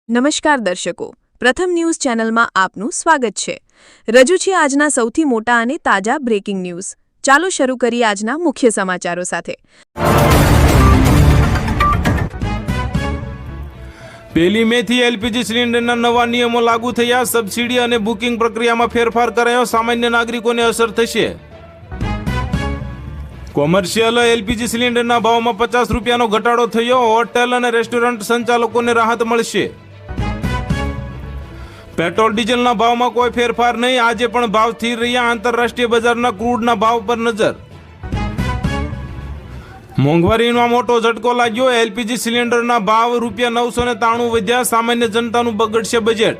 નમસ્કાર દર્શકો, પ્રથમ ન્યૂઝ ચેનલમાં આપનું સ્વાગત છે। રજૂ છે આજના સૌથી મોટા અને તાજા બ્રેકિંગ ન્યૂઝ। ચાલો શરૂ કરીએ આજના મુખ્ય સમાચારો સાથે। પહેલી મેથી એલપીજી સિલિન્ડરના નવા નિયમો લાગુ થયા। સબસિડી અને બુકિંગ પ્રક્રિયામાં ફેરફાર કરાયો। સામાન્ય નાગરિકોને અસર થશે। કોમર્શિયલ એલપીજી સિલિન્ડરના ભાવમાં 50 રૂપિયાનો ઘટાડો થયો। હોટેલ અને રેસ્ટોરન્ટ સંચાલકોને રાહત મળશે। પેટ્રોલ ડીઝલના ભાવમાં કોઈ ફેરફાર નહીં। આજે પણ ભાવ સ્થિર રહ્યા। આંતરરાષ્ટ્રીય બજારના ક્રૂડના ભાવ પર નજર। મોંઘવારીનો મોટો ઝટકો લાગ્યો। એલપીજી સિલિન્ડરના ભાવ ₹993 વધ્યા। સામાન્ય જનતાનું બગડશે બજેટ।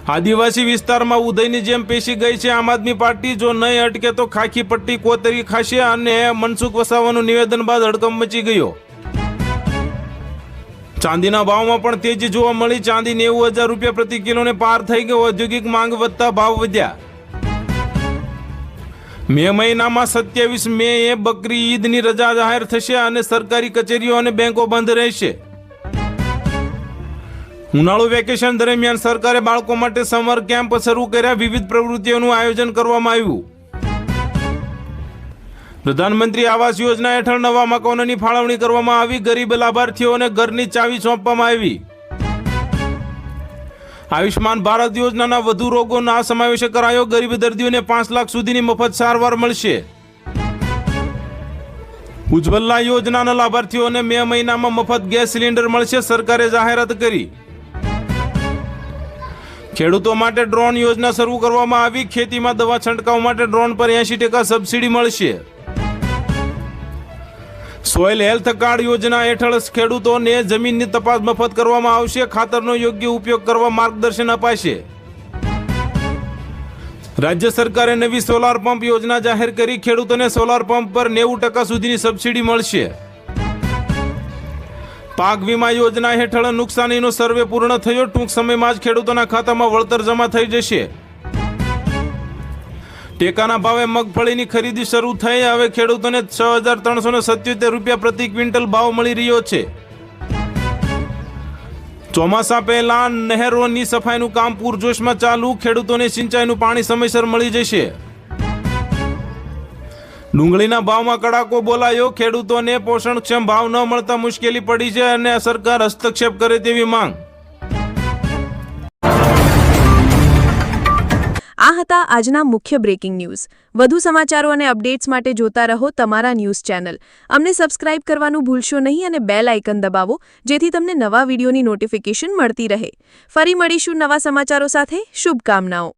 આદિવાસી વિસ્તારમાં ઉદયની જેમ પેશી ગઈ છે આમ આદમી પાર્ટી। જો નહીં અટકે તો ખાખી પટ્ટી કોતરી ખાશે અને મનસુખ વસાવાનું નિવેદન બાદ હડકંપ મચી ગયો। ચાંદીના ભાવમાં પણ તેજી જોવા મળી। ચાંદી 90,000 રૂપિયા પ્રતિ કિલોને પાર થઈ ગયો। ઔદ્યોગિક માંગ વધતા ભાવ વધ્યા। મે મહિનામાં 27 મેએ બકરી ઈદની રજા જાહેર થશે અને સરકારી કચેરીઓ અને બેંકો બંધ રહેશે। ઉનાળુ વેકેશન દરમિયાન સરકારે બાળકો માટે સમર કેમ્પ શરૂ કર્યા। વિવિધ પ્રવૃત્તિઓનું આયોજન કરવામાં આવ્યું। પ્રધાનમંત્રી આવાસ યોજના હેઠળ નવા મકાનોની ફાળવણી કરવામાં આવી। ગરીબ લાભાર્થીઓને ઘરની ચાવી સોંપવામાં આવી। આયુષ્માન ભારત યોજનાના વધુ રોગોના સમાવેશ કરાયો। ગરીબ દર્દીઓને 5 લાખ સુધીની મફત સારવાર મળશે। ઉજ્જવલા યોજનાના લાભાર્થીઓને મે મહિનામાં મફત ગેસ સિલિન્ડર મળશે। સરકારે જાહેરાત કરી। ખેડૂતો માટે ડ્રોન યોજના શરૂ કરવામાં આવી। ખેતીમાં દવા છંટકાવ માટે ડ્રોન પર 80% સબસિડી મળશે। સોઇલ હેલ્થ કાર્ડ યોજના હેઠળ ખેડૂતોને જમીનની તપાસ મફત કરવામાં આવશે। ખાતરનો યોગ્ય ઉપયોગ કરવા માર્ગદર્શન અપાશે। રાજ્ય સરકારે નવી સોલાર પંપ યોજના જાહેર કરી। ખેડૂતોને સોલાર પંપ પર 90% સુધીની સબસિડી મળશે। પાક વીમા યોજના હેઠળ નુકસાનીનો સર્વે પૂર્ણ થયો। ટૂંક સમયમાં જ ખેડૂતોના ખાતામાં વળતર જમા થઈ જશે। ટેકાના ભાવે મગફળીની ખરીદી શરૂ થઈ। હવે ખેડૂતોને 6,377 રૂપિયા પ્રતિ ક્વિન્ટલ ભાવ મળી રહ્યો છે। ચોમાસા પહેલા નહેરોની સફાઈનું કામ પૂરજોશમાં ચાલુ। ખેડૂતોને સિંચાઈનું પાણી સમયસર મળી જશે। ડુંગળીના ભાવમાં કડાકો બોલાયો। ખેડૂતોને પોષણક્ષમ ભાવ ન મળતા મુશ્કેલી પડી છે અને સરકાર હસ્તક્ષેપ કરે તેવી માંગ। આ હતા આજના મુખ્ય બ્રેકિંગ ન્યૂઝ। વધુ સમાચારો અને અપડેટ્સ માટે જોતા રહો તમારા ન્યૂઝ ચેનલ। અમને સબસ્ક્રાઇબ કરવાનું ભૂલશો નહીં અને બેલ આઇકન દબાવો જેથી તમને નવા વિડીયોની નોટિફિકેશન મળતી રહે। ફરી મળીશું નવા સમાચારો સાથે। શુભકામનાઓ।